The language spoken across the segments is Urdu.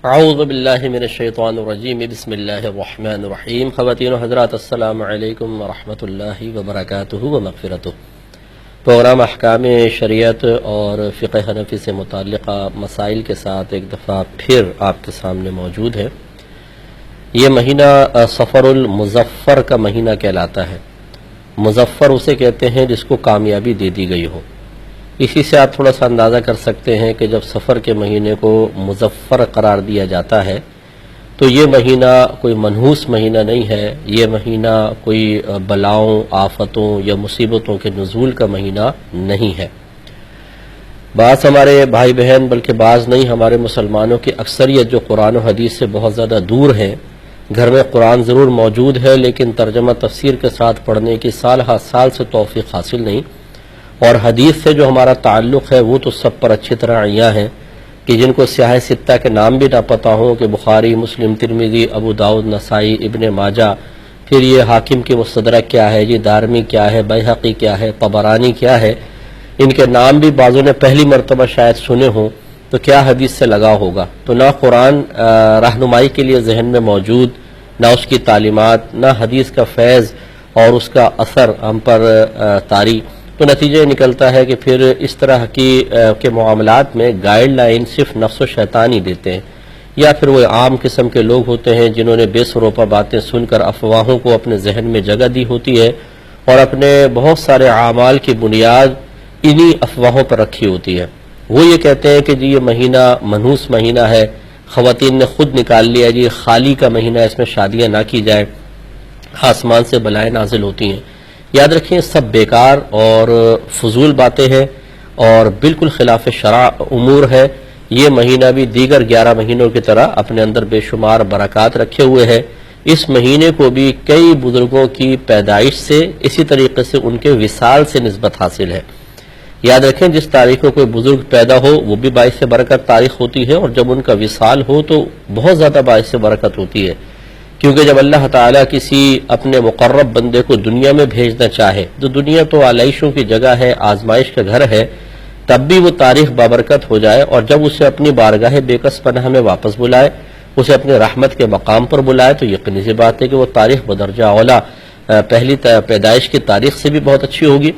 اعوذ باللہ من الشیطان الرجیم بسم اللہ الرحمن الرحیم۔ خواتین و حضرات السلام علیکم ورحمۃ اللہ وبرکاتہ و مغفرتہ۔ پروگرام احکام شریعت اور فقہ حنفی سے متعلقہ مسائل کے ساتھ ایک دفعہ پھر آپ کے سامنے موجود ہے۔ یہ مہینہ صفر المظفر کا مہینہ کہلاتا ہے۔ مظفر اسے کہتے ہیں جس کو کامیابی دے دی گئی ہو۔ اسی سے آپ تھوڑا سا اندازہ کر سکتے ہیں کہ جب سفر کے مہینے کو مظفر قرار دیا جاتا ہے تو یہ مہینہ کوئی منحوس مہینہ نہیں ہے، یہ مہینہ کوئی بلاؤں، آفتوں یا مصیبتوں کے نزول کا مہینہ نہیں ہے۔ بعض ہمارے بھائی بہن، بلکہ بعض نہیں، ہمارے مسلمانوں کی اکثریت جو قرآن و حدیث سے بہت زیادہ دور ہیں، گھر میں قرآن ضرور موجود ہے لیکن ترجمہ تفسیر کے ساتھ پڑھنے کی سال ہر سال سے توفیق حاصل نہیں، اور حدیث سے جو ہمارا تعلق ہے وہ تو سب پر اچھی طرح عیاں ہے کہ جن کو سیاہ ستہ کے نام بھی نہ پتہ ہوں کہ بخاری، مسلم، ترمذی، ابو داؤد، نسائی، ابن ماجہ، پھر یہ حاکم کی مستدرک کیا ہے، یہ دارمی کیا ہے، بیہقی کیا ہے، طبرانی کیا ہے، ان کے نام بھی بعضوں نے پہلی مرتبہ شاید سنے ہوں، تو کیا حدیث سے لگا ہوگا؟ تو نہ قرآن رہنمائی کے لیے ذہن میں موجود، نہ اس کی تعلیمات، نہ حدیث کا فیض اور اس کا اثر ہم پر طاری، تو نتیجہ نکلتا ہے کہ پھر اس طرح کے معاملات میں گائیڈ لائن صرف نفس و شیطان ہی دیتے ہیں، یا پھر وہ عام قسم کے لوگ ہوتے ہیں جنہوں نے بے سروپا باتیں سن کر افواہوں کو اپنے ذہن میں جگہ دی ہوتی ہے اور اپنے بہت سارے اعمال کی بنیاد انہی افواہوں پر رکھی ہوتی ہے۔ وہ یہ کہتے ہیں کہ جی یہ مہینہ منحوس مہینہ ہے، خواتین نے خود نکال لیا جی خالی کا مہینہ، اس میں شادیاں نہ کی جائے، آسمان سے بلائیں نازل ہوتی ہیں۔ یاد رکھیں سب بیکار اور فضول باتیں ہیں اور بالکل خلاف شرع امور ہے۔ یہ مہینہ بھی دیگر 11 مہینوں کی طرح اپنے اندر بے شمار برکات رکھے ہوئے ہے۔ اس مہینے کو بھی کئی بزرگوں کی پیدائش سے، اسی طریقے سے ان کے وصال سے نسبت حاصل ہے۔ یاد رکھیں جس تاریخ کو کوئی بزرگ پیدا ہو وہ بھی باعث برکت تاریخ ہوتی ہے، اور جب ان کا وصال ہو تو بہت زیادہ باعث برکت ہوتی ہے، کیونکہ جب اللہ تعالیٰ کسی اپنے مقرب بندے کو دنیا میں بھیجنا چاہے تو دنیا تو آلائشوں کی جگہ ہے، آزمائش کا گھر ہے، تب بھی وہ تاریخ بابرکت ہو جائے، اور جب اسے اپنی بارگاہ بے کس پناہ میں واپس بلائے، اسے اپنے رحمت کے مقام پر بلائے، تو یقینی سی بات ہے کہ وہ تاریخ بدرجہ اولا پہلی پیدائش کی تاریخ سے بھی بہت اچھی ہوگی۔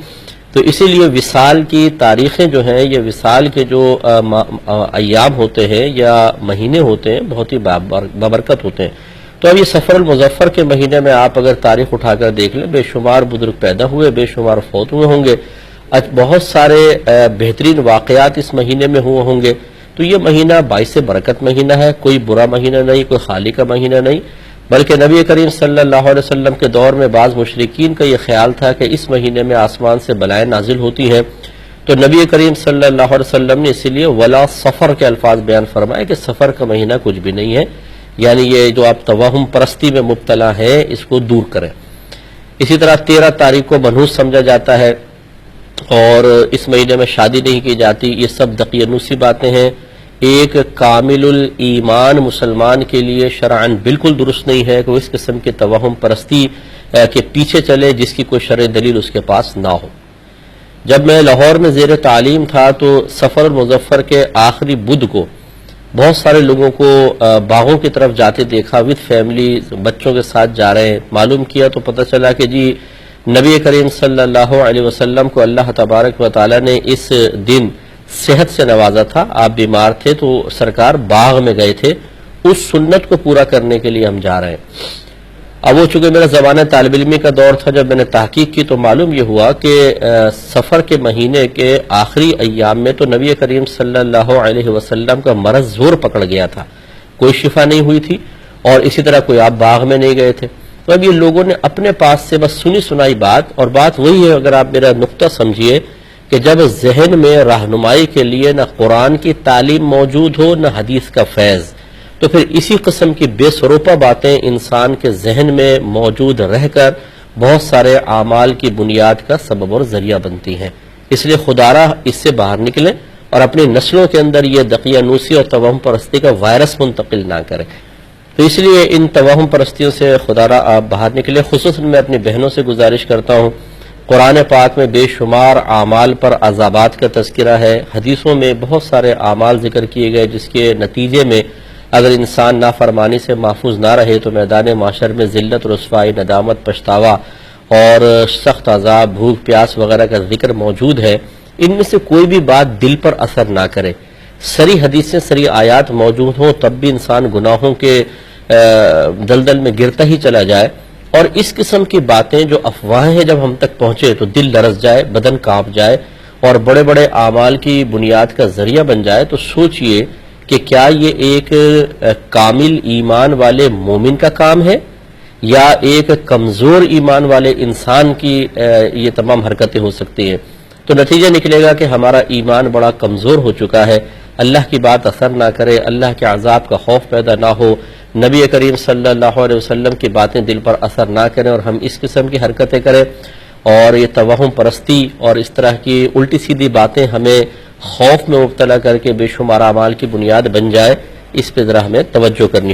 تو اسی لیے وصال کی تاریخیں جو ہیں، یہ وصال کے جو ایام ہوتے ہیں یا مہینے ہوتے ہیں بہت ہی بابرکت ہوتے ہیں۔ تو اب یہ صفر المظفر کے مہینے میں آپ اگر تاریخ اٹھا کر دیکھ لیں، بے شمار بزرگ پیدا ہوئے، بے شمار فوت ہوئے ہوں گے، بہت سارے بہترین واقعات اس مہینے میں ہوئے ہوں گے۔ تو یہ مہینہ باعث برکت مہینہ ہے، کوئی برا مہینہ نہیں، کوئی خالی کا مہینہ نہیں، بلکہ نبی کریم صلی اللہ علیہ وسلم کے دور میں بعض مشرکین کا یہ خیال تھا کہ اس مہینے میں آسمان سے بلائیں نازل ہوتی ہیں، تو نبی کریم صلی اللہ علیہ وسلم نے اسی لیے ولا صفر کے الفاظ بیان فرمائے کہ سفر کا مہینہ کچھ بھی نہیں ہے، یعنی یہ جو آپ توہم پرستی میں مبتلا ہیں اس کو دور کریں۔ اسی طرح 13 تاریخ کو منحوس سمجھا جاتا ہے اور اس مہینے میں شادی نہیں کی جاتی، یہ سب دقیانوسی باتیں ہیں۔ ایک کامل الایمان مسلمان کے لیے شرعاً بالکل درست نہیں ہے کہ وہ اس قسم کے توہم پرستی کے پیچھے چلے جس کی کوئی شرعی دلیل اس کے پاس نہ ہو۔ جب میں لاہور میں زیر تعلیم تھا تو صفر المظفر کے آخری بدھ کو بہت سارے لوگوں کو باغوں کی طرف جاتے دیکھا، وتھ فیملی بچوں کے ساتھ جا رہے ہیں۔ معلوم کیا تو پتہ چلا کہ جی نبی کریم صلی اللہ علیہ وسلم کو اللہ تبارک و تعالی نے اس دن صحت سے نوازا تھا، آپ بیمار تھے تو سرکار باغ میں گئے تھے، اس سنت کو پورا کرنے کے لیے ہم جا رہے ہیں۔ اب وہ چونکہ میرا زمانہ طالب علمی کا دور تھا، جب میں نے تحقیق کی تو معلوم یہ ہوا کہ سفر کے مہینے کے آخری ایام میں تو نبی کریم صلی اللہ علیہ وسلم کا مرض زور پکڑ گیا تھا، کوئی شفا نہیں ہوئی تھی، اور اسی طرح کوئی آپ باغ میں نہیں گئے تھے۔ تو اب یہ لوگوں نے اپنے پاس سے بس سنی سنائی بات، اور بات وہی ہے اگر آپ میرا نقطہ سمجھیے کہ جب ذہن میں رہنمائی کے لیے نہ قرآن کی تعلیم موجود ہو نہ حدیث کا فیض، تو پھر اسی قسم کی بے سروپا باتیں انسان کے ذہن میں موجود رہ کر بہت سارے اعمال کی بنیاد کا سبب اور ذریعہ بنتی ہیں۔ اس لیے خدارہ اس سے باہر نکلیں اور اپنی نسلوں کے اندر یہ دقیانوسی اور توہم پرستی کا وائرس منتقل نہ کریں۔ تو اس لیے ان توہم پرستیوں سے خدارہ آپ باہر نکلیں۔ خصوصاً میں اپنی بہنوں سے گزارش کرتا ہوں، قرآن پاک میں بے شمار اعمال پر عذابات کا تذکرہ ہے، حدیثوں میں بہت سارے اعمال ذکر کیے گئے جس کے نتیجے میں اگر انسان نافرمانی سے محفوظ نہ رہے تو میدان معاشر میں ذلت، رسوائی، ندامت، پچھتاوا اور سخت عذاب، بھوک پیاس وغیرہ کا ذکر موجود ہے۔ ان میں سے کوئی بھی بات دل پر اثر نہ کرے، سری حدیثیں، سری آیات موجود ہوں تب بھی انسان گناہوں کے دلدل میں گرتا ہی چلا جائے، اور اس قسم کی باتیں جو افواہیں ہیں جب ہم تک پہنچے تو دل لرز جائے، بدن کانپ جائے اور بڑے بڑے اعمال کی بنیاد کا ذریعہ بن جائے، تو سوچئے کہ کیا یہ ایک کامل ایمان والے مومن کا کام ہے یا ایک کمزور ایمان والے انسان کی یہ تمام حرکتیں ہو سکتی ہیں؟ تو نتیجہ نکلے گا کہ ہمارا ایمان بڑا کمزور ہو چکا ہے، اللہ کی بات اثر نہ کرے، اللہ کے عذاب کا خوف پیدا نہ ہو، نبی کریم صلی اللہ علیہ وسلم کی باتیں دل پر اثر نہ کریں اور ہم اس قسم کی حرکتیں کریں، اور یہ توہم پرستی اور اس طرح کی الٹی سیدھی باتیں ہمیں خوف میں مبتلا کر کے بے شمار اعمال کی بنیاد بن جائے، اس پہ ذرا ہمیں توجہ کرنی